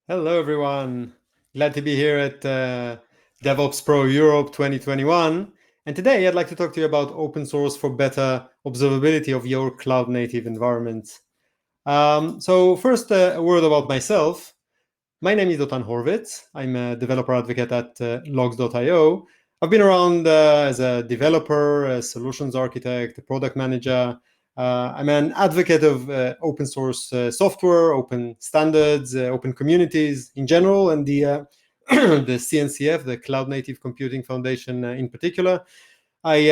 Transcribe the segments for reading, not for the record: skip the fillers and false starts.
Hello, everyone. Glad to be here at DevOps Pro Europe 2021. And today I'd like to talk to you about open source for better observability of your cloud native environment. So first, a word about myself. My name is Dotan Horovits. I'm a developer advocate at LogsIO. I've been around as a developer, a solutions architect, a product manager. I'm an advocate of open source software, open standards, open communities in general, and the the CNCF, the Cloud Native Computing Foundation in particular. I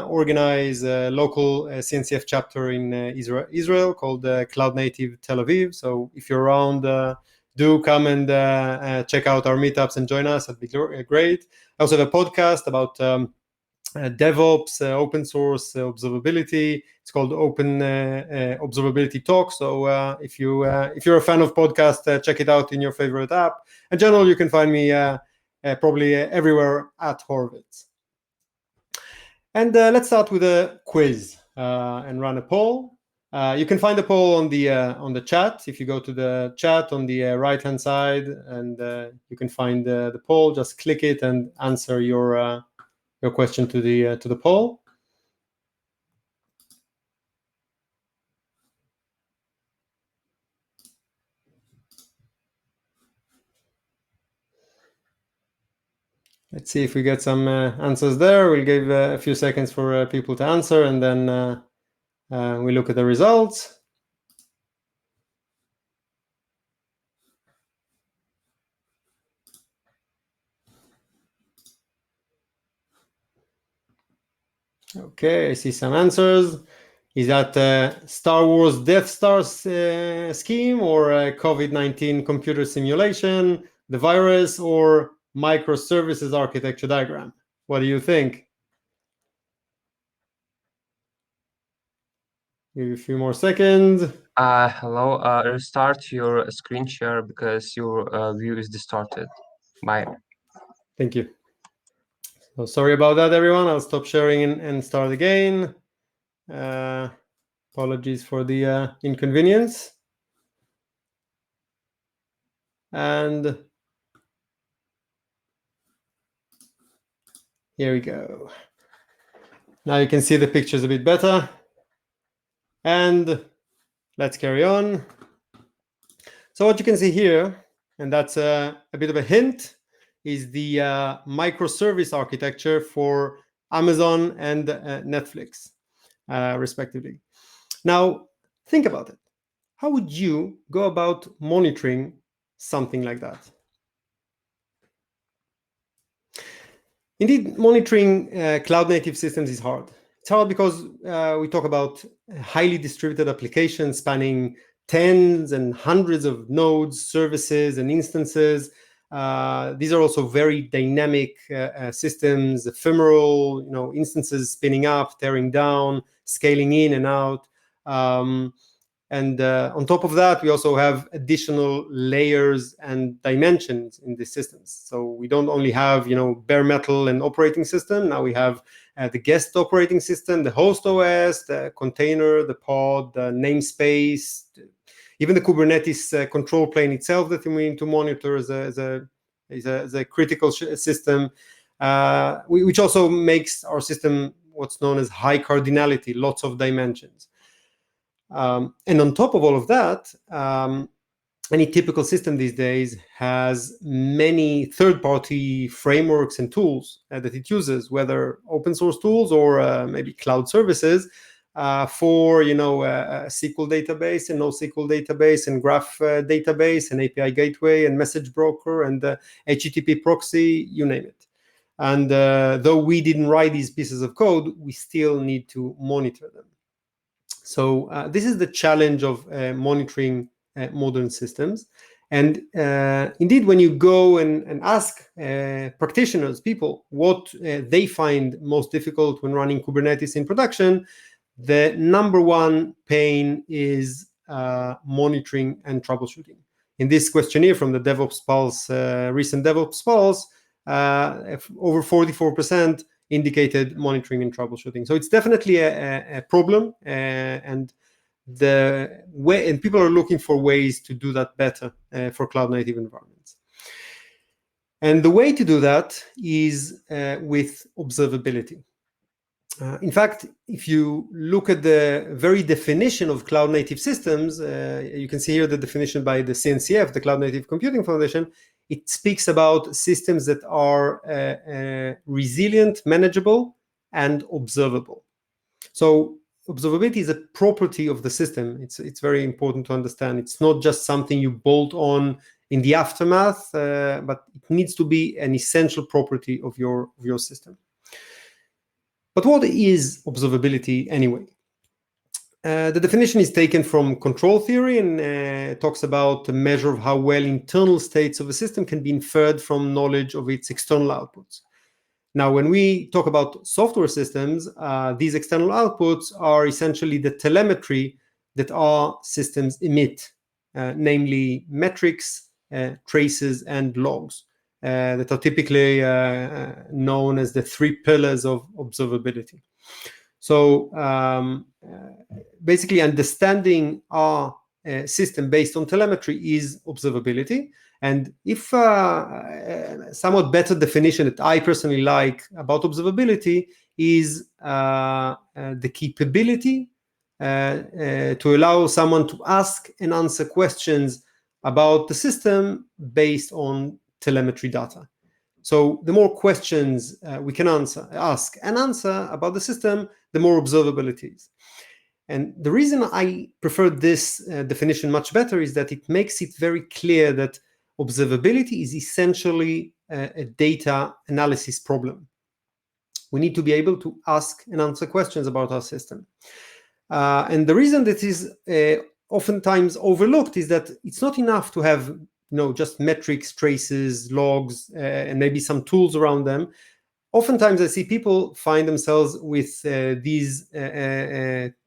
organize a local CNCF chapter in Israel called Cloud Native Tel Aviv. So if you're around, do come and check out our meetups and join us. That'd be great. I also have a podcast about DevOps, open source observability. It's called Open Observability Talk. So if you're a fan of podcasts, check it out in your favorite app. In general, you can find me probably everywhere at Horovits. And let's start with a quiz and run a poll. You can find the poll on the chat. If you go to the chat on the right-hand side, and you can find the poll. Just click it and answer your question to the poll. Let's see if we get some answers there. We'll give a few seconds for people to answer, and then we look at the results. Okay, I see some answers. Is that Star Wars Death Star scheme, or COVID-19 computer simulation, the virus, or microservices architecture diagram? What do you think? Give you a few more seconds. Hello, restart your screen share because your view is distorted. Bye. Thank you. So sorry about that, everyone. I'll stop sharing and start again. Apologies for the inconvenience. And here we go. Now you can see the pictures a bit better. And let's carry on. So what you can see here, and that's a bit of a hint, is the microservice architecture for Amazon and Netflix, respectively. Now, think about it. How would you go about monitoring something like that? Indeed, monitoring cloud-native systems is hard. It's hard because we talk about highly distributed applications spanning tens and hundreds of nodes, services, and instances. These are also very dynamic systems, ephemeral, instances spinning up, tearing down, scaling in and out. And on top of that, we also have additional layers and dimensions in these systems. So we don't only have, bare metal and operating system. Now we have the guest operating system, the host OS, the container, the pod, the namespace, even the Kubernetes control plane itself that we need to monitor as a critical system, which also makes our system what's known as high cardinality, lots of dimensions. And on top of all of that, any typical system these days has many third-party frameworks and tools that it uses, whether open source tools or maybe cloud services for a SQL database and NoSQL database and graph database and API gateway and message broker and HTTP proxy, you name it. And though we didn't write these pieces of code, we still need to monitor them. So this is the challenge of monitoring modern systems. And indeed, when you go and ask practitioners, people, what they find most difficult when running Kubernetes in production, the number one pain is monitoring and troubleshooting. In this questionnaire from the DevOps Pulse, recent DevOps Pulse, over 44% indicated monitoring and troubleshooting. So it's definitely a problem, and the way, and people are looking for ways to do that better for cloud-native environments. And the way to do that is with observability. In fact, if you look at the very definition of cloud-native systems, you can see here the definition by the CNCF, the Cloud Native Computing Foundation. It speaks about systems that are resilient, manageable, and observable. So observability is a property of the system. It's very important to understand. It's not just something you bolt on in the aftermath, but it needs to be an essential property of your system. But what is observability anyway? The definition is taken from control theory and talks about the measure of how well internal states of a system can be inferred from knowledge of its external outputs. Now, when we talk about software systems, these external outputs are essentially the telemetry that our systems emit, namely metrics, traces, and logs. That are typically known as the 3 pillars of observability. So basically understanding our system based on telemetry is observability. And if a somewhat better definition that I personally like about observability is the capability to allow someone to ask and answer questions about the system based on telemetry data. So the more questions we can ask and answer about the system, the more observability is. And the reason I prefer this definition much better is that it makes it very clear that observability is essentially a data analysis problem. We need to be able to ask and answer questions about our system. And the reason that is oftentimes overlooked is that it's not enough to have just metrics, traces, logs, and maybe some tools around them. Oftentimes I see people find themselves with these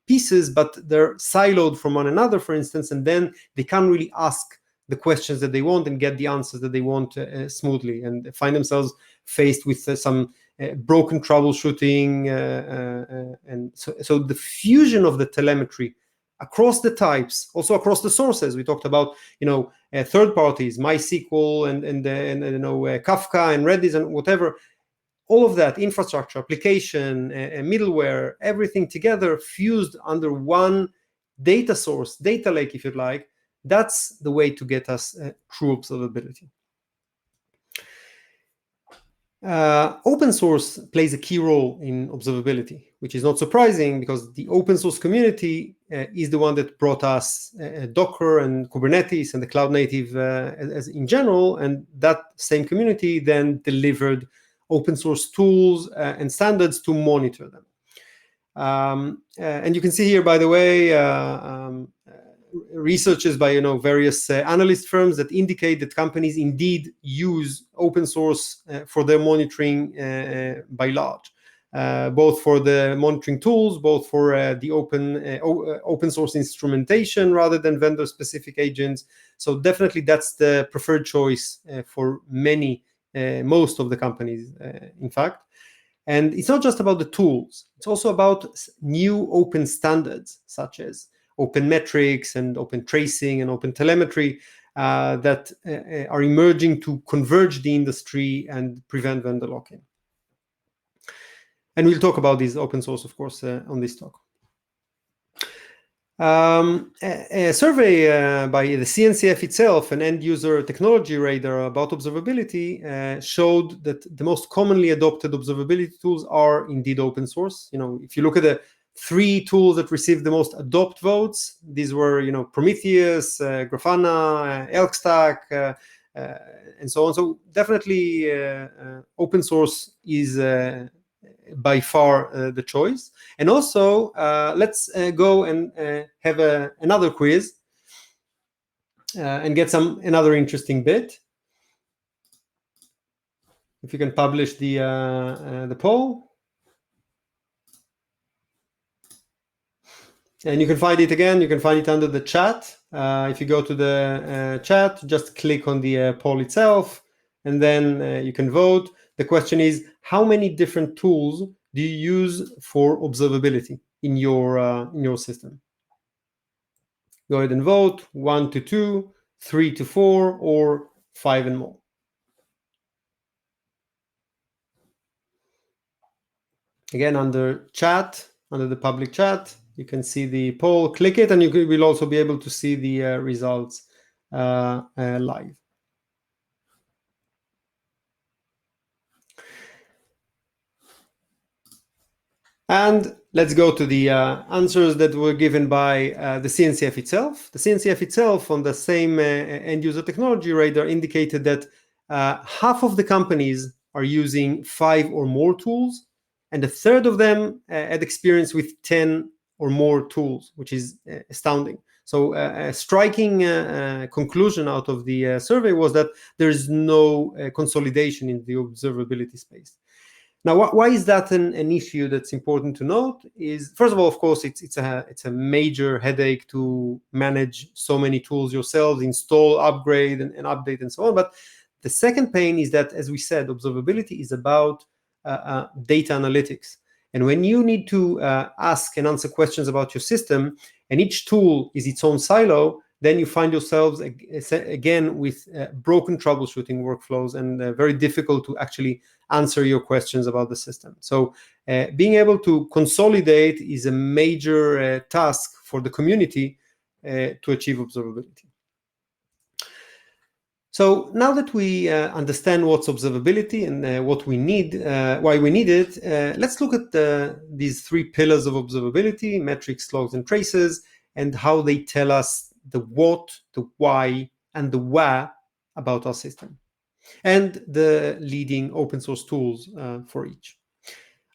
pieces, but they're siloed from one another, for instance, and then they can't really ask the questions that they want and get the answers that they want smoothly, and find themselves faced with some broken troubleshooting. And so the fusion of the telemetry across the types, also across the sources. We talked about, third parties, MySQL and Kafka and Redis and whatever. All of that infrastructure, application, middleware, everything together fused under one data source, data lake, if you'd like. That's the way to get us true observability. Open source plays a key role in observability, which is not surprising because the open source community is the one that brought us Docker and Kubernetes and the cloud native as in general, and that same community then delivered open source tools and standards to monitor them. And you can see here, by the way, researches by various analyst firms that indicate that companies indeed use open source for their monitoring by large, both for the monitoring tools, both for the open source instrumentation rather than vendor specific agents. So definitely that's the preferred choice for most of the companies, in fact. And it's not just about the tools, it's also about new open standards such as open metrics and open tracing and open telemetry that are emerging to converge the industry and prevent vendor lock-in. And we'll talk about these open source, of course, on this talk. A survey by the CNCF itself, an end-user technology radar about observability, showed that the most commonly adopted observability tools are indeed open source. If you look at the 3 tools that received the most adopt votes, these were, Prometheus, Grafana, ElkStack, and so on. So definitely open source is by far the choice. And also, let's go and have another quiz and get another interesting bit. If you can publish the poll. And you can find it again. You can find it under the chat. If you go to the chat, just click on the poll itself, and then you can vote. The question is, how many different tools do you use for observability in your system? Go ahead and vote 1 to 2, 3 to 4, or 5 and more. Again, under chat, under the public chat, you can see the poll. Click it, and you will also be able to see the results live. And let's go to the answers that were given by the CNCF itself. The CNCF itself, on the same end-user technology radar, indicated that half of the companies are using 5 or more tools, and a third of them had experience with 10 or more tools, which is astounding. So a striking conclusion out of the survey was that there is no consolidation in the observability space. Now, why is that an issue that's important to note? Is, first of all, of course, it's a major headache to manage so many tools yourselves, install, upgrade, and update, and so on. But the second pain is that, as we said, observability is about data analytics. And when you need to ask and answer questions about your system, and each tool is its own silo, then you find yourselves again with broken troubleshooting workflows, and very difficult to actually answer your questions about the system. So being able to consolidate is a major task for the community to achieve observability. So now that we understand what's observability and what we need, why we need it, let's look at these 3 pillars of observability: metrics, logs, and traces, and how they tell us the what, the why, and the where about our system, and the leading open source tools for each.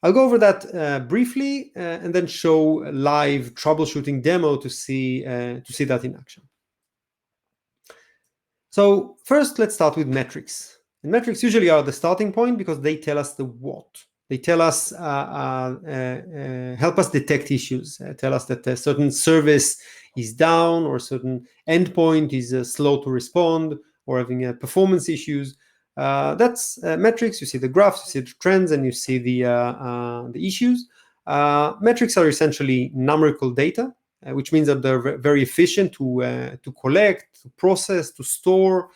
I'll go over that briefly and then show a live troubleshooting demo to see that in action. So first, let's start with metrics. And metrics usually are the starting point because they tell us the what. They tell us, help us detect issues, tell us that a certain service is down, or a certain endpoint is slow to respond, or having performance issues. That's metrics. You see the graphs, you see the trends, and you see the issues. Metrics are essentially numerical data, which means that they're very efficient to collect, to process, to store,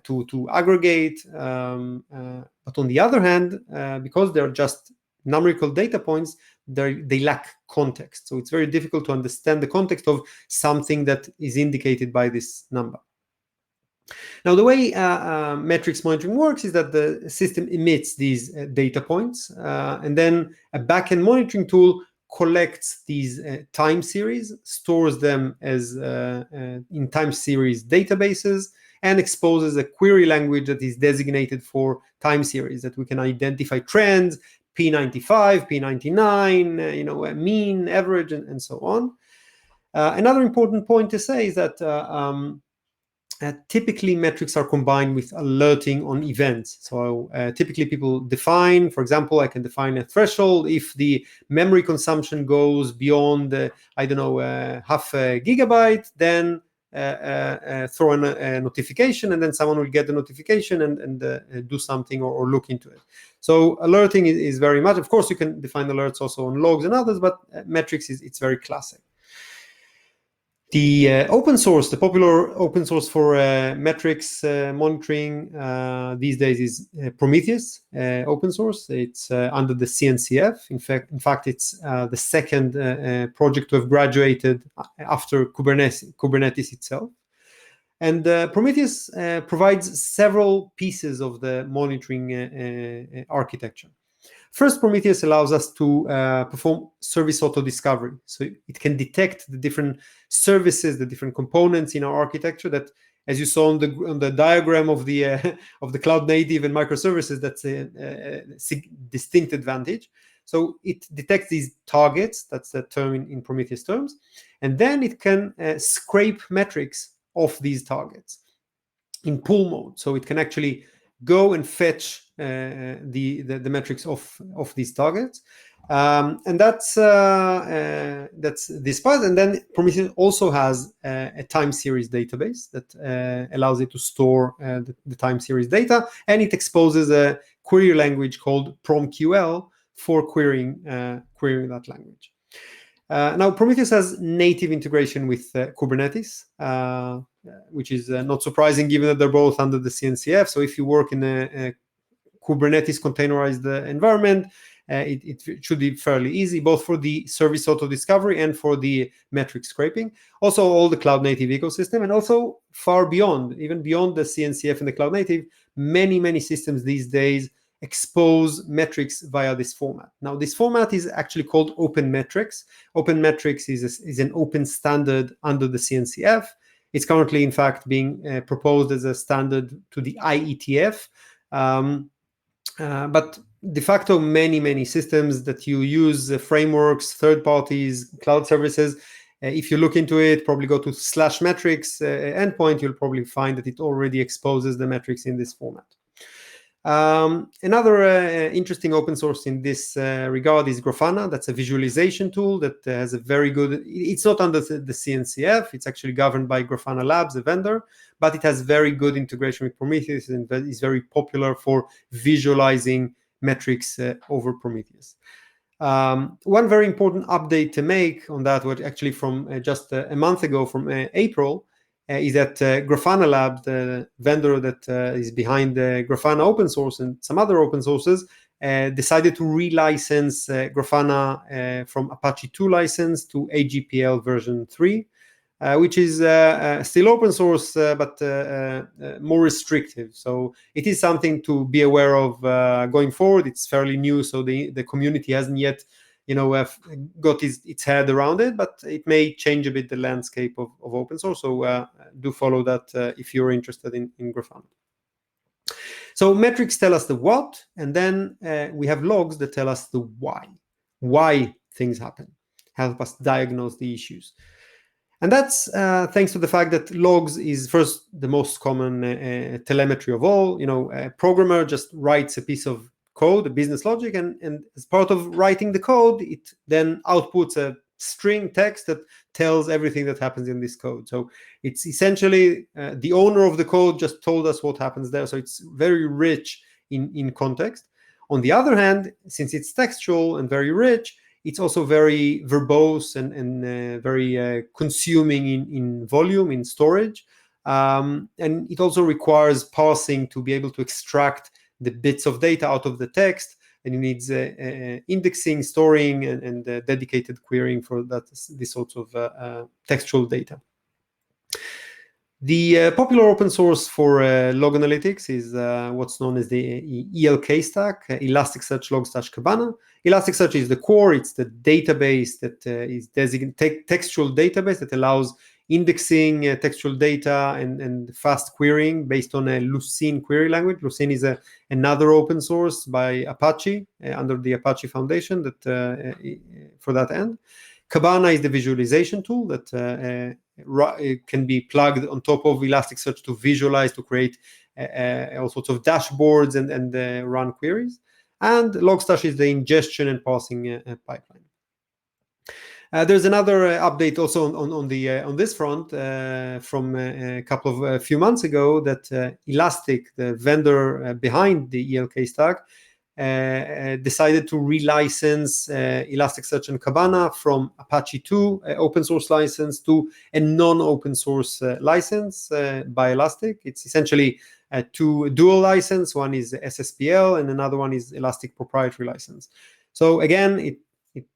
to aggregate. But on the other hand, because they're just numerical data points, they lack context. So it's very difficult to understand the context of something that is indicated by this number. Now, the way metrics monitoring works is that the system emits these data points, and then a backend monitoring tool collects these time series, stores them as in time series databases, and exposes a query language that is designated for time series, that we can identify trends, P95, P99, mean, average, and so on. Another important point to say is that typically metrics are combined with alerting on events. So typically people define, for example, I can define a threshold. If the memory consumption goes beyond, half a gigabyte, then throw in a notification, and then someone will get the notification and do something or look into it. So alerting is very much, of course, you can define alerts also on logs and others, but metrics it's very classic. The the popular open source for metrics monitoring these days is Prometheus open source. It's under the CNCF. In fact, it's the second project to have graduated after Kubernetes itself. And Prometheus provides several pieces of the monitoring architecture. First, Prometheus allows us to perform service auto-discovery. So it can detect the different services, the different components in our architecture that, as you saw on the diagram of the cloud native and microservices, that's a distinct advantage. So it detects these targets, that's the term in Prometheus terms, and then it can scrape metrics off these targets in pull mode. So it can actually go and fetch the metrics of these targets, and that's this part. And then Prometheus also has a time series database that allows it to store the time series data, and it exposes a query language called PromQL for querying that language. Now, Prometheus has native integration with Kubernetes, which is not surprising given that they're both under the CNCF. So if you work in a Kubernetes containerized environment, it should be fairly easy, both for the service auto discovery and for the metric scraping. Also, all the cloud native ecosystem, and also far beyond, even beyond the CNCF and the cloud native, many systems these days expose metrics via this format. Now, this format is actually called Open Metrics. Open Metrics is an open standard under the CNCF. It's currently, in fact, being proposed as a standard to the IETF. But de facto, many systems that you use, frameworks, third parties, cloud services, if you look into it, probably go to /metrics endpoint, you'll probably find that it already exposes the metrics in this format. Another interesting open source in this regard is Grafana. That's a visualization tool that has a very good, it's not under the CNCF, it's actually governed by Grafana Labs, a vendor, but it has very good integration with Prometheus and is very popular for visualizing metrics over Prometheus. One very important update to make on that, what actually from just a month ago, from April, is that Grafana Labs, the vendor that is behind the Grafana open source and some other open sources, decided to relicense Grafana from Apache 2 license to AGPL version 3, which is still open source, but more restrictive. So it is something to be aware of going forward. It's fairly new, so the community hasn't yet got its head around it, but it may change a bit the landscape of open source. So do follow that if you're interested in Grafana. So metrics tell us the what, and then we have logs that tell us the why things happen, help us diagnose the issues. And that's thanks to the fact that logs is first the most common telemetry of all. A programmer just writes a piece of code, a business logic, and as part of writing the code, it then outputs a string text that tells everything that happens in this code. So it's essentially the owner of the code just told us what happens there. So it's very rich in context. On the other hand, since it's textual and very rich, it's also very verbose and very consuming in volume, in storage. And it also requires parsing to be able to extract the bits of data out of the text, and it needs indexing, storing, and dedicated querying for this sort of textual data. The popular open source for log analytics is what's known as the ELK stack, Elasticsearch, Logstash, Kibana. Elasticsearch is the core. It's the database that is designated textual database that allows indexing textual data and fast querying based on a Lucene query language. Lucene is another open source by Apache under the Apache Foundation that for that end. Kibana is the visualization tool that can be plugged on top of Elasticsearch to visualize, to create all sorts of dashboards and run queries. And Logstash is the ingestion and parsing pipeline. There's another update also on this front from a few months ago that Elastic, the vendor behind the ELK stack, decided to relicense Elasticsearch and Kibana from Apache 2 open source license to a non-open source license by Elastic. It's essentially two dual license. One is SSPL and another one is Elastic proprietary license. So again, it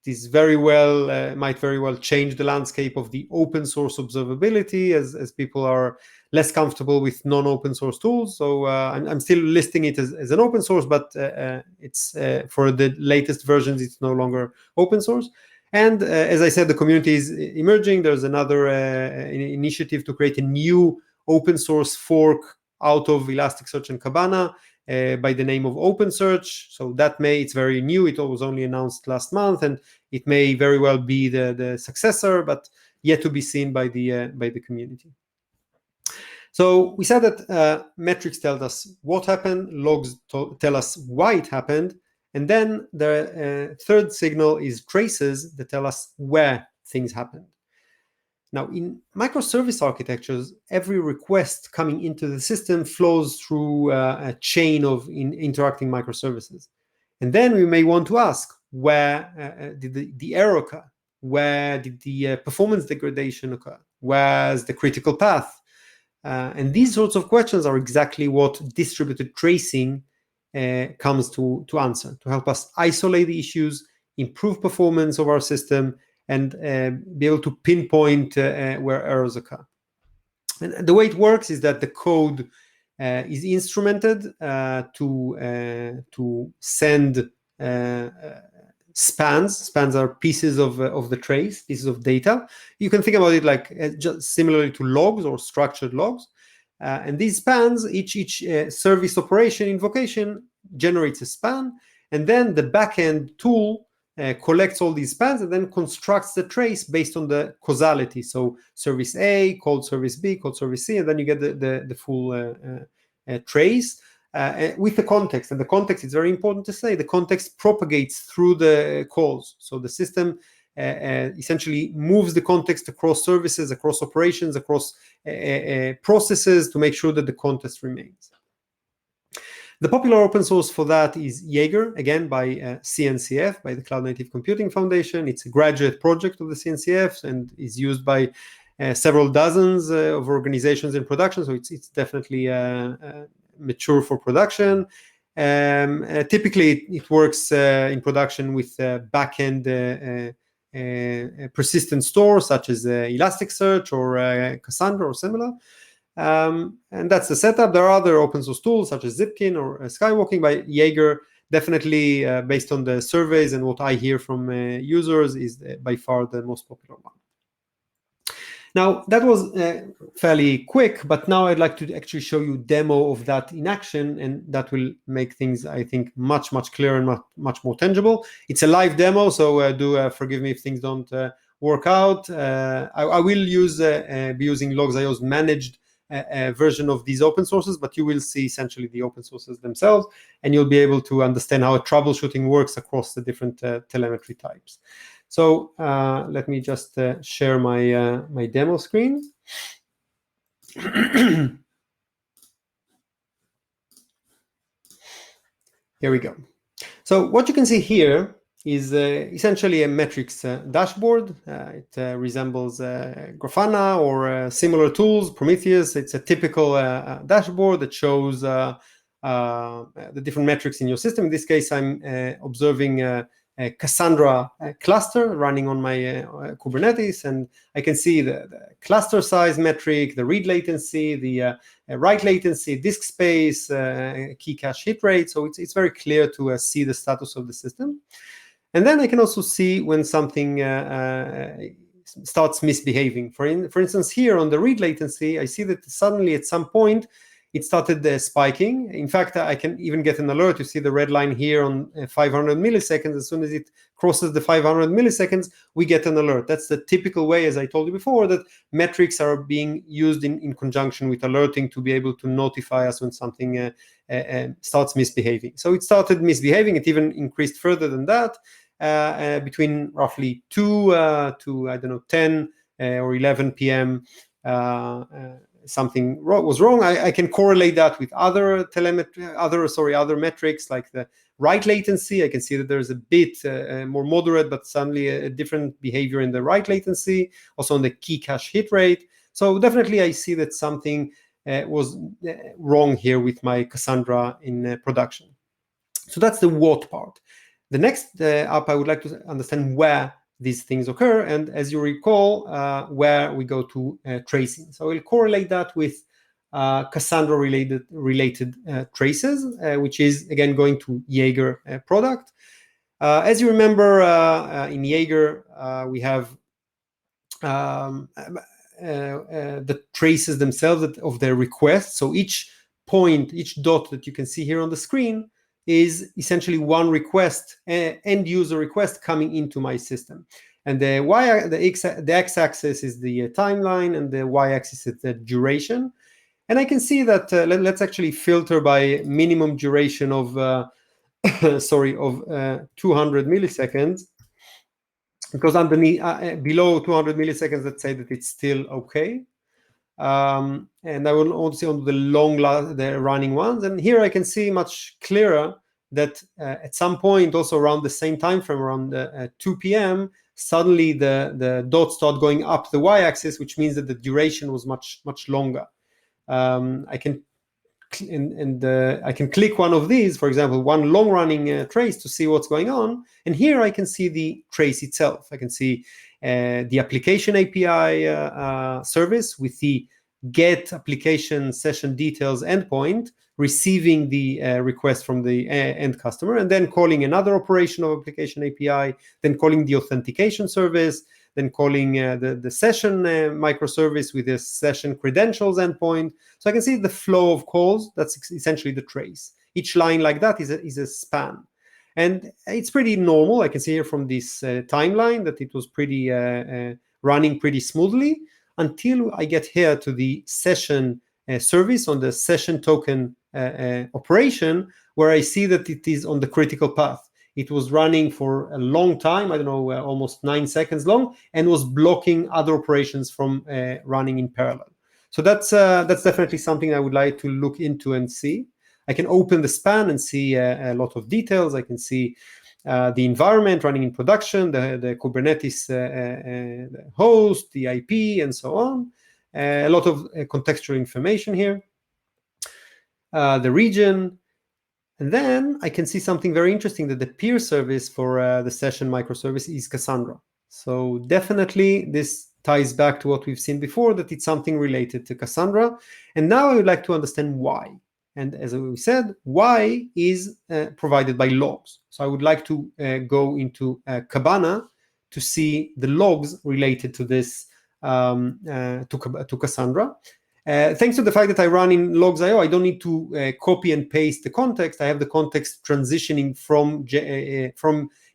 is might very well change the landscape of the open source observability as people are less comfortable with non-open source tools. So I'm still listing it as an open source, but it's for the latest versions, it's no longer open source. And as I said, the community is emerging. There's another initiative to create a new open source fork out of Elasticsearch and Kibana by the name of OpenSearch. So it's very new. It was only announced last month, and it may very well be the successor, but yet to be seen by the community. So we said that metrics tell us what happened, logs tell us why it happened, and then the third signal is traces that tell us where things happened. Now, in microservice architectures, every request coming into the system flows through a chain of interacting microservices. And then we may want to ask, where did the error occur? Where did the performance degradation occur? Where's the critical path? And these sorts of questions are exactly what distributed tracing comes to answer, to help us isolate the issues, improve performance of our system, and be able to pinpoint where errors occur. And the way it works is that the code is instrumented to send spans. Spans are pieces of the trace, pieces of data. You can think about it like just similarly to logs or structured logs. And these spans, each service operation invocation generates a span, and then the backend tool collects all these spans and then constructs the trace based on the causality. So service A called service B called service C, and then you get the full trace with the context. And the context is very important to say. The context propagates through the calls. So the system essentially moves the context across services, across operations, across processes to make sure that the context remains. The popular open source for that is Jaeger, again by CNCF, by the Cloud Native Computing Foundation. It's a graduate project of the CNCF and is used by several dozens of organizations in production. So it's definitely mature for production. Typically, it works in production with backend persistent stores such as Elasticsearch or Cassandra or similar. And that's the setup. There are other open source tools such as Zipkin or Skywalking, by Jaeger. Definitely, based on the surveys and what I hear from users, is by far the most popular one. Now, that was fairly quick, but now I'd like to actually show you a demo of that in action, and that will make things, I think, much clearer and much more tangible. It's a live demo, so do forgive me if things don't work out. I will be using LogsIO's managed version of these open sources, but you will see essentially the open sources themselves, and you'll be able to understand how troubleshooting works across the different telemetry types. So let me just share my demo screen. Here we go. So what you can see here is essentially a metrics dashboard. It resembles Grafana or similar tools, Prometheus. It's a typical dashboard that shows the different metrics in your system. In this case, I'm observing a Cassandra cluster running on my Kubernetes, and I can see the cluster size metric, the read latency, the write latency, disk space, key cache hit rate. So it's very clear to see the status of the system. And then I can also see when something starts misbehaving. For instance, here on the read latency, I see that suddenly at some point it started spiking. In fact, I can even get an alert. You see the red line here on 500 milliseconds. As soon as it crosses the 500 milliseconds, we get an alert. That's the typical way, as I told you before, that metrics are being used in conjunction with alerting to be able to notify us when something starts misbehaving. So it started misbehaving. It even increased further than that, between roughly 2 to, I don't know, 10 or 11 p.m. Something was wrong. I can correlate that with other metrics like the write latency. I can see that there's a bit more moderate, but suddenly a different behavior in the write latency, also on the key cache hit rate. So definitely I see that something was wrong here with my Cassandra in production. So that's the what part. The next up, I would like to understand where these things occur, and as you recall, where we go to tracing. So we'll correlate that with Cassandra related traces, which is again going to Jaeger product. As you remember, in Jaeger we have the traces themselves of their requests. So each point, each dot that you can see here on the screen is essentially one request, end user request coming into my system. And the x-axis is the timeline, and the y-axis is the duration. And I can see that let's actually filter by minimum duration of 200 milliseconds, because underneath below 200 milliseconds, let's say that it's still okay. And I will also see on the running ones, and here I can see much clearer that at some point, also around the same time frame, around 2 p.m., suddenly the dots start going up the y-axis, which means that the duration was much longer. I can click one of these, for example, one long-running trace to see what's going on. And here I can see the trace itself. I can see the application API service with the get application session details endpoint receiving the request from the end customer, and then calling another operation of application API, then calling the authentication service, then calling the session microservice with the session credentials endpoint. So I can see the flow of calls. That's essentially the trace. Each line like that is a span. And it's pretty normal. I can see here from this timeline that it was pretty running pretty smoothly until I get here to the session service on the session token operation, where I see that it is on the critical path. It was running for a long time, I don't know, almost 9 seconds long, and was blocking other operations from running in parallel. So that's definitely something I would like to look into and see. I can open the span and see a lot of details. I can see the environment running in production, the Kubernetes host, the IP, and so on. A lot of contextual information here. The region. And then I can see something very interesting, that the peer service for the session microservice is Cassandra. So definitely this ties back to what we've seen before, that it's something related to Cassandra. And now I would like to understand why. And as we said, why is provided by logs. So I would like to go into Kibana to see the logs related to this, to Cassandra. Thanks to the fact that I run in LogsIO, I don't need to copy and paste the context. I have the context transitioning from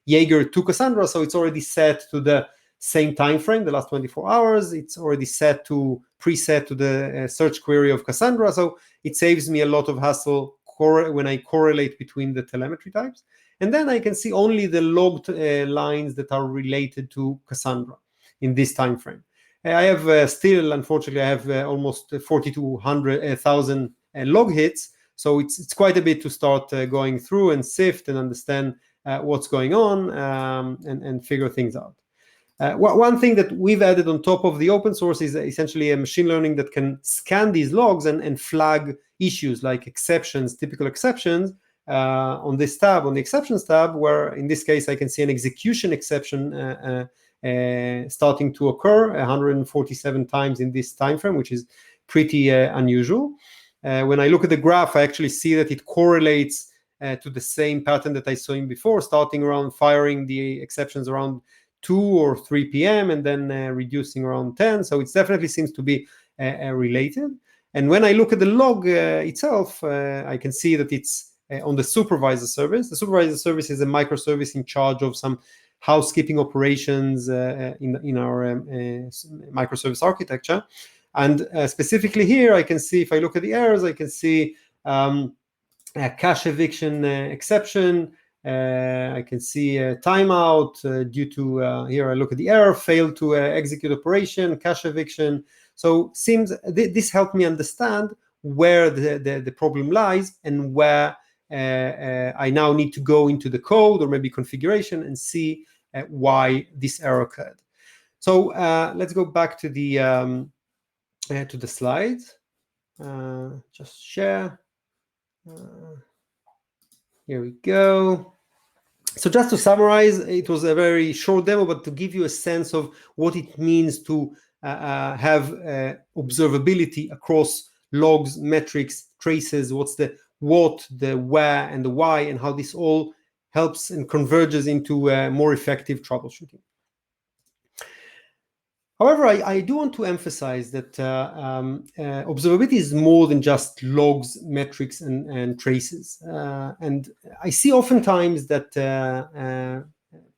Jaeger to Cassandra, so it's already set to the same time frame, the last 24 hours. It's already set to preset to the search query of Cassandra, so it saves me a lot of hassle when I correlate between the telemetry types. And then I can see only the logged lines that are related to Cassandra in this time frame. I have still, unfortunately, I have almost 4,200,000 log hits, so it's quite a bit to start going through and sift and understand what's going on and figure things out. One thing that we've added on top of the open source is essentially a machine learning that can scan these logs and flag issues like exceptions, typical exceptions, on this tab, on the exceptions tab, where in this case I can see an execution exception starting to occur 147 times in this time frame, which is pretty unusual. When I look at the graph, I actually see that it correlates to the same pattern that I saw in before, starting around firing the exceptions around 2 or 3 p.m. and then reducing around 10. So it definitely seems to be related. And when I look at the log itself, I can see that it's on the supervisor service. The supervisor service is a microservice in charge of some housekeeping operations in our microservice architecture. And specifically here, I can see, if I look at the errors, I can see a cache eviction exception. I can see a timeout due to, here I look at the error, failed to execute operation, cache eviction. So seems this helped me understand where the problem lies and where I now need to go into the code or maybe configuration and see why this error occurred. So let's go back to the slides. Just share. Here we go. So just to summarize, it was a very short demo, but to give you a sense of what it means to have observability across logs, metrics, traces, what's the what, the where, and the why, and how this all helps and converges into more effective troubleshooting. However, I do want to emphasize that observability is more than just logs, metrics, and traces. And I see oftentimes that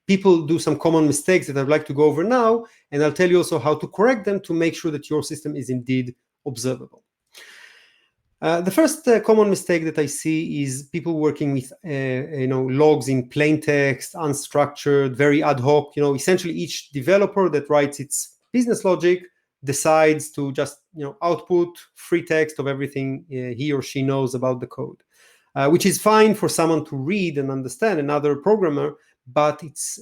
people do some common mistakes that I'd like to go over now, and I'll tell you also how to correct them to make sure that your system is indeed observable. The first common mistake that I see is people working with logs in plain text, unstructured, very ad hoc. Essentially each developer that writes its business logic decides to just output free text of everything he or she knows about the code, which is fine for someone to read and understand, another programmer. but it's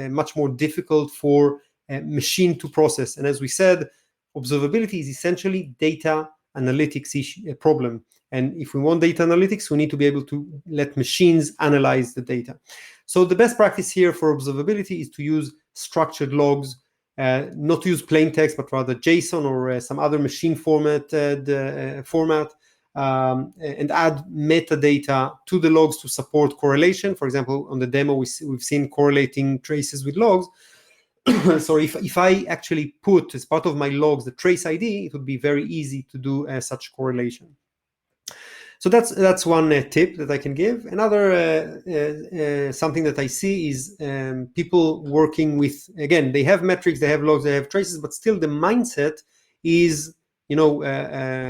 much more difficult for a machine to process. And as we said, observability is essentially data analytics problem. And if we want data analytics, we need to be able to let machines analyze the data. So the best practice here for observability is to use structured logs, not to use plain text, but rather JSON or some other machine format, and add metadata to the logs to support correlation. For example, on the demo, we've seen correlating traces with logs. So if I actually put as part of my logs the trace ID, it would be very easy to do such correlation. So that's one tip that I can give. Another something that I see is people working with, again, they have metrics, they have logs, they have traces, but still the mindset is,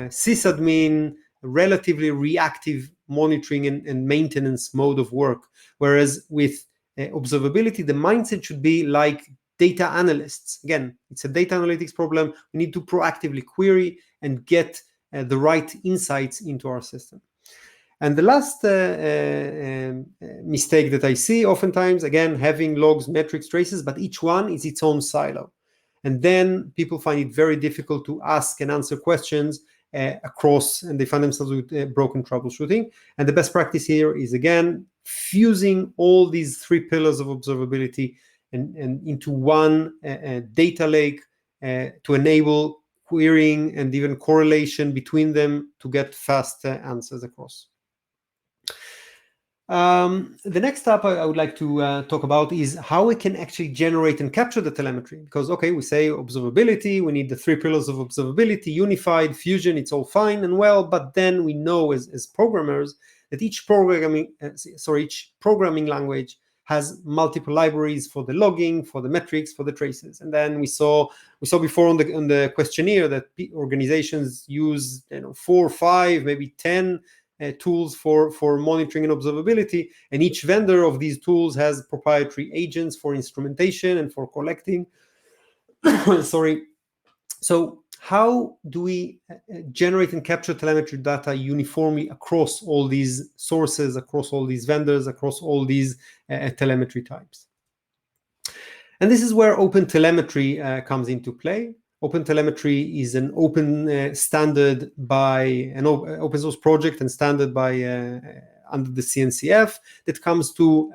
sysadmin, relatively reactive monitoring and maintenance mode of work. Whereas with observability, the mindset should be like data analysts. Again, it's a data analytics problem. We need to proactively query and get the right insights into our system. And the last mistake that I see oftentimes, again, having logs, metrics, traces, but each one is its own silo. And then people find it very difficult to ask and answer questions across, and they find themselves with broken troubleshooting. And the best practice here is, again, fusing all these three pillars of observability and into one data lake to enable querying and even correlation between them to get fast answers across. The next step I would like to talk about is how we can actually generate and capture the telemetry. Because, okay, we say observability, we need the three pillars of observability, unified, fusion, it's all fine and well, but then we know as programmers that each programming language has multiple libraries for the logging, for the metrics, for the traces. And then we saw before on the questionnaire that organizations use 4, 5, maybe 10 tools for monitoring and observability, and each vendor of these tools has proprietary agents for instrumentation and for collecting. So how do we generate and capture telemetry data uniformly across all these sources, across all these vendors, across all these telemetry types? And this is where OpenTelemetry comes into play. OpenTelemetry is an open standard by an open source project and standard by under the CNCF that comes to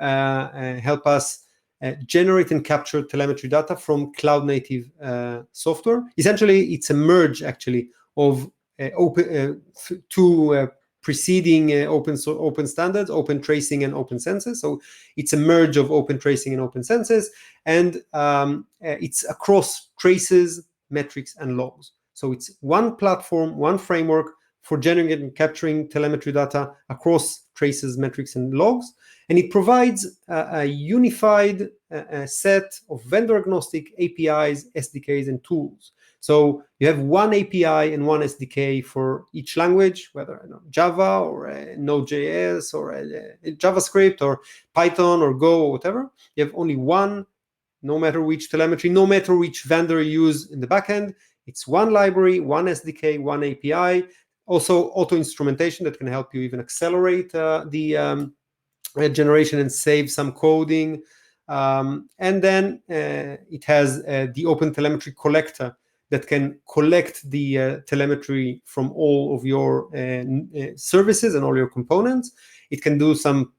help us generate and capture telemetry data from cloud native software. Essentially, it's a merge actually of two preceding open standards, Open Tracing and Open Census. So it's a merge of Open Tracing and Open Census, and it's across traces, metrics, and logs. So it's one platform, one framework for generating and capturing telemetry data across traces, metrics, and logs. And it provides a unified set of vendor-agnostic APIs, SDKs, and tools. So you have one API and one SDK for each language, whether Java or Node.js or JavaScript or Python or Go or whatever. You have only one, no matter which telemetry, no matter which vendor you use in the backend. It's one library, one SDK, one API. Also, auto-instrumentation that can help you even accelerate the generation and save some coding. And then it has the OpenTelemetry collector that can collect the telemetry from all of your services and all your components. It can do some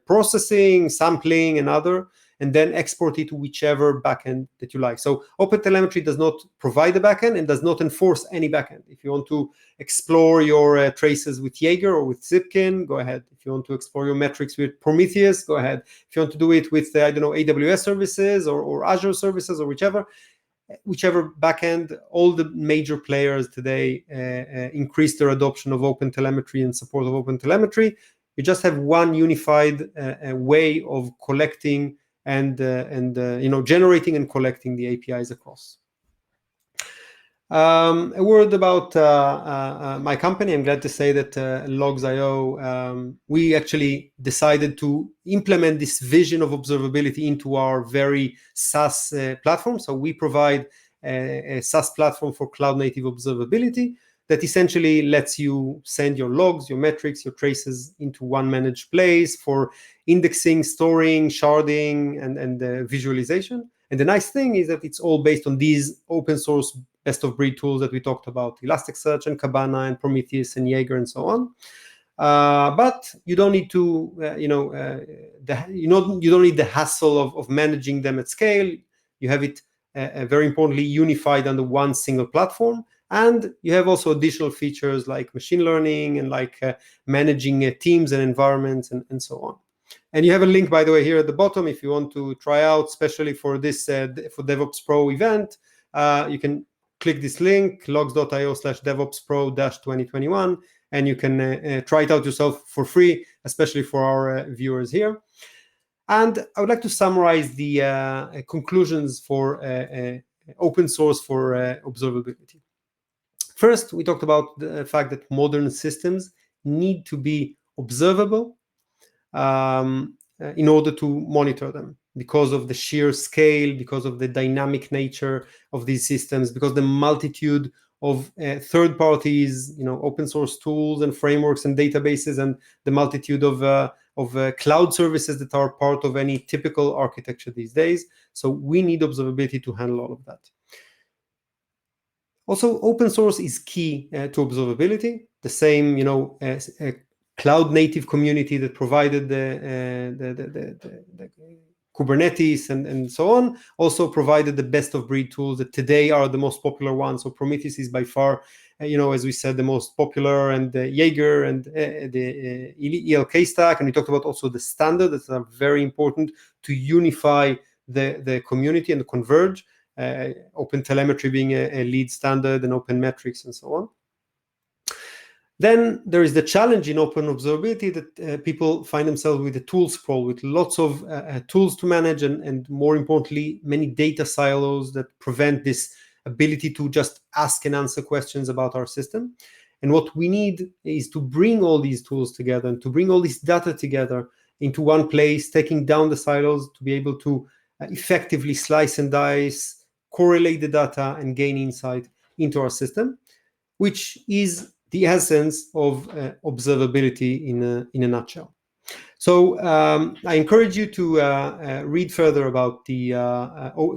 processing, sampling, and other, and then export it to whichever backend that you like. So OpenTelemetry does not provide a backend and does not enforce any backend. If you want to explore your traces with Jaeger or with Zipkin, go ahead. If you want to explore your metrics with Prometheus, go ahead. If you want to do it with, AWS services or Azure services or whichever backend, all the major players today increase their adoption of OpenTelemetry and support of OpenTelemetry. You just have one unified way of collecting and generating and collecting the APIs across. A word about my company. I'm glad to say that LogsIO, we actually decided to implement this vision of observability into our very SaaS platform. So we provide a SaaS platform for cloud native observability. that essentially lets you send your logs, your metrics, your traces into one managed place for indexing, storing, sharding, and visualization. And the nice thing is that it's all based on these open source best-of-breed tools that we talked about: Elasticsearch and Kibana and Prometheus and Jaeger and so on. But you don't need to, you don't need the hassle of managing them at scale. You have it very importantly unified under one single platform, and you have also additional features like machine learning and like managing teams and environments and so on. And you have a link, by the way, here at the bottom if you want to try out, especially for this for DevOps Pro event. You can click this link, logs.io/DevOpsPro-2021, and you can try it out yourself for free, especially for our viewers here. And I would like to summarize the conclusions for open source for observability. First, we talked about the fact that modern systems need to be observable in order to monitor them, because of the sheer scale, because of the dynamic nature of these systems, because the multitude of third parties, open source tools and frameworks and databases, and the multitude of cloud services that are part of any typical architecture these days. So we need observability to handle all of that. Also, open source is key to observability. The same, a cloud native community that provided the Kubernetes and so on also provided the best of breed tools that today are the most popular ones. So Prometheus is by far, as we said, the most popular, and Jaeger and the ELK stack. And we talked about also the standard that are very important to unify the community and converge. Open Telemetry being a lead standard, and Open Metrics and so on. Then there is the challenge in open observability that people find themselves with a tool sprawl, with lots of tools to manage, and more importantly, many data silos that prevent this ability to just ask and answer questions about our system. And what we need is to bring all these tools together and to bring all this data together into one place, taking down the silos to be able to effectively slice and dice, correlate the data, and gain insight into our system, which is the essence of observability in a nutshell. So I encourage you to read further about the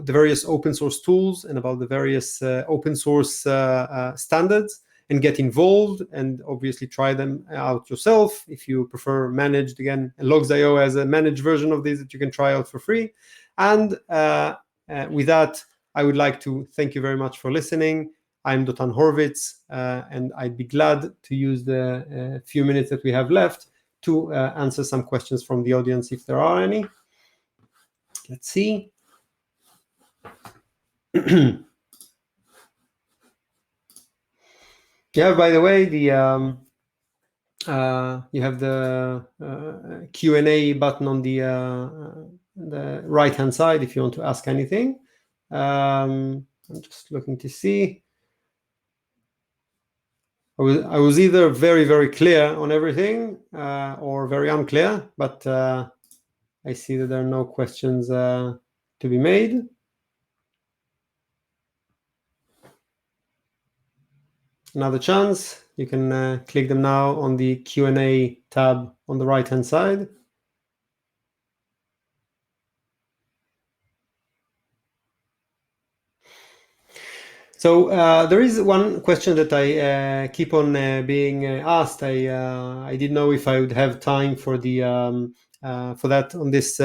various open source tools and about the various open source standards, and get involved, and obviously try them out yourself. If you prefer managed, again, LogsIO has a managed version of these that you can try out for free. And with that, I would like to thank you very much for listening. I'm Dotan Horovits, and I'd be glad to use the few minutes that we have left to answer some questions from the audience, if there are any. Let's see. Yeah, by the way, you have the Q&A button on the right-hand side if you want to ask anything. I'm just looking to see. I was either very, very clear on everything or very unclear, but I see that there are no questions to be made. Another chance. You can click them now on the Q&A tab on the right-hand side. So there is one question that I keep on being asked. I didn't know if I would have time for that on this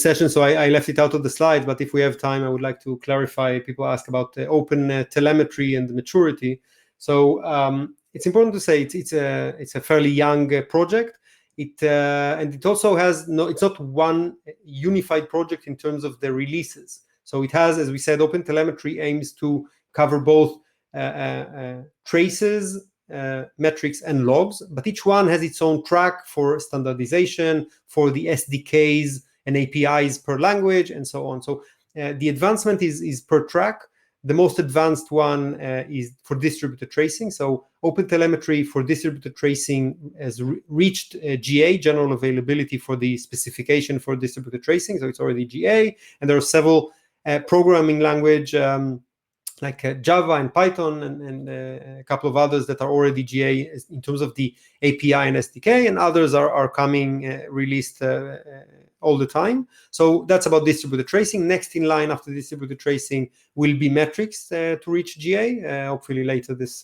session, so I left it out of the slide. But if we have time, I would like to clarify. People ask about the open telemetry and the maturity. So it's important to say it's a fairly young project. And it also has it's not one unified project in terms of the releases. So it has, as we said, Open Telemetry aims to cover both traces, metrics, and logs, but each one has its own track for standardization, for the SDKs and APIs per language, and so on. So the advancement is per track. The most advanced one is for distributed tracing. So Open Telemetry for distributed tracing has reached GA, general availability, for the specification for distributed tracing. So it's already GA, and there are several programming language like Java and Python and a couple of others that are already GA in terms of the API and SDK, and others are coming released all the time. So that's about distributed tracing. Next in line after distributed tracing will be metrics to reach GA, hopefully later this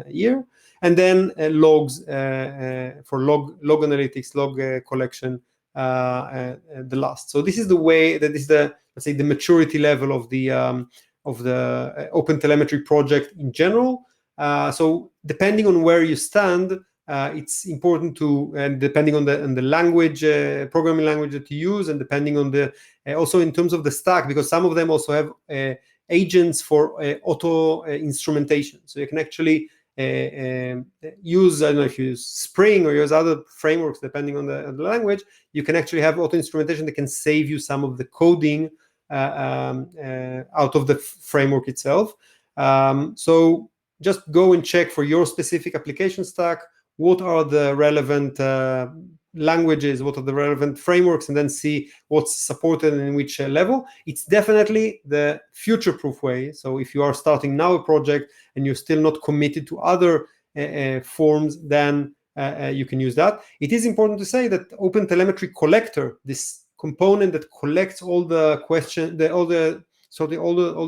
year. And then logs for log analytics, log collection, the last. So this is the way that is the, let's say, the maturity level of the Open Telemetry project in general. So depending on where you stand, it's important to, and depending on the language, programming language that you use, and depending on the also in terms of the stack, because some of them also have agents for auto instrumentation. So you can actually use, I don't know if you use Spring or use other frameworks, depending on the language, you can actually have auto instrumentation that can save you some of the coding out of the framework itself. So just go and check for your specific application stack, what are the relevant languages, what are the relevant frameworks, and then see what's supported and in which level. It's definitely the future-proof way. So if you are starting now a project and you're still not committed to other forms, then you can use that. It is important to say that Open Telemetry Collector, this component that collects all the all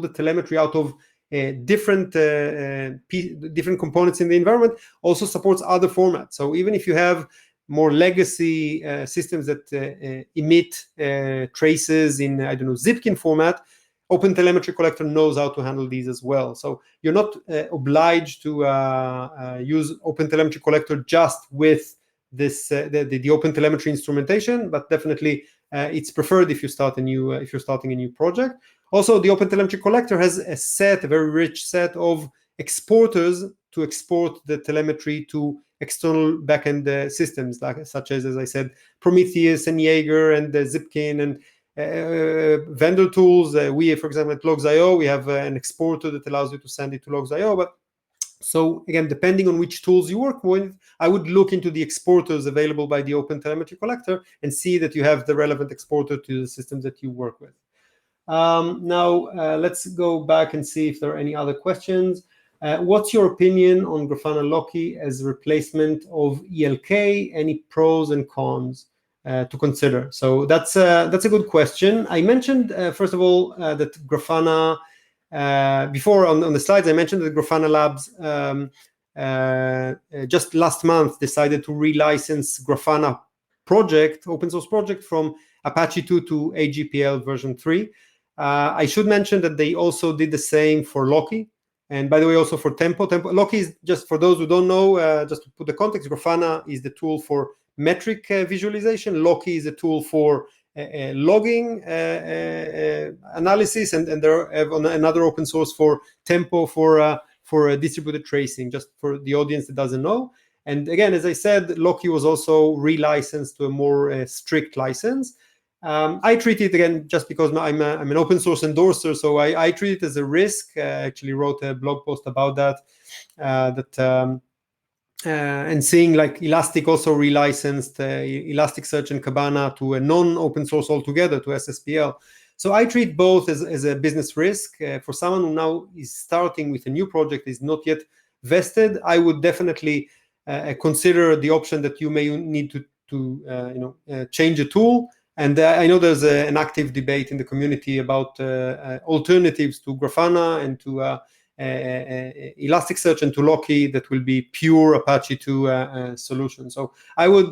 the telemetry out of different components in the environment, also supports other formats. So even if you have more legacy systems that emit traces in, I don't know, Zipkin format, Open Telemetry Collector knows how to handle these as well. So you're not obliged to use Open Telemetry Collector just with this the Open Telemetry instrumentation, but definitely it's preferred if you start if you're starting a new project. Also, the Open Telemetry Collector has a very rich set of exporters to export the telemetry to external backend systems, such as I said, Prometheus and Jaeger and Zipkin and vendor tools. We, for example, at LogsIO, we have an exporter that allows you to send it to LogsIO. But so again, depending on which tools you work with, I would look into the exporters available by the Open Telemetry Collector and see that you have the relevant exporter to the systems that you work with. Now, let's go back and see if there are any other questions. What's your opinion on Grafana Loki as replacement of ELK? Any pros and cons to consider? So that's a good question. I mentioned, first of all, that Grafana, before on the slides, I mentioned that Grafana Labs just last month decided to relicense Grafana project, open source project, from Apache 2 to AGPL version 3. I should mention that they also did the same for Loki. And by the way, also for Tempo. Loki is, just for those who don't know, just to put the context, Grafana is the tool for metric visualization. Loki is a tool for logging analysis, and there have another open source for Tempo for distributed tracing, just for the audience that doesn't know. And again, as I said, Loki was also relicensed to a more strict license. I treat it, again, just because I'm an open source endorser, so I treat it as a risk. I actually wrote a blog post about that. And seeing like Elastic also relicensed Elasticsearch and Kibana to a non-open source altogether, to SSPL. So I treat both as a business risk. For someone who now is starting with a new project, is not yet vested, I would definitely consider the option that you may need to change a tool. And I know there's an active debate in the community about alternatives to Grafana and to Elasticsearch and to Loki that will be pure Apache 2 solution. So I would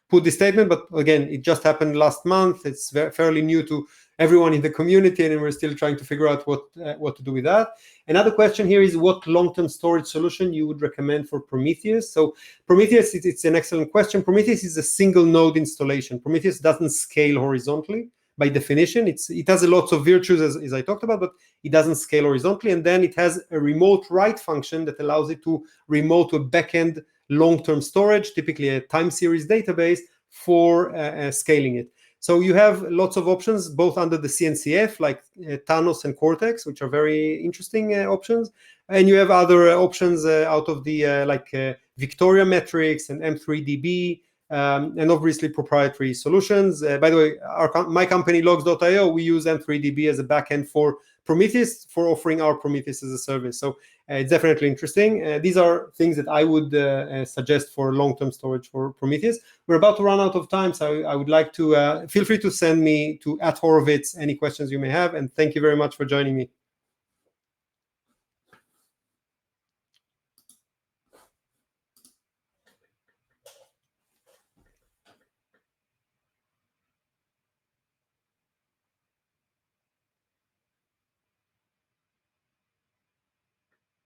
put this statement, but again, it just happened last month. It's fairly new to everyone in the community, and we're still trying to figure out what to do with that. Another question here is what long-term storage solution you would recommend for Prometheus. So Prometheus, it's an excellent question. Prometheus is a single node installation. Prometheus doesn't scale horizontally by definition. It has a lot of virtues, as I talked about, but it doesn't scale horizontally. And then it has a remote write function that allows it to remote to a backend long-term storage, typically a time series database, for scaling it. So you have lots of options, both under the CNCF, like Thanos and Cortex, which are very interesting options. And you have other options out of the Victoria Metrics and M3DB, and obviously proprietary solutions. By the way, my company, Logs.io, we use M3DB as a backend for Prometheus for offering our Prometheus as a service. So it's definitely interesting. These are things that I would suggest for long-term storage for Prometheus. We're about to run out of time, so I would like to feel free to send me to @Horovits any questions you may have, and thank you very much for joining me.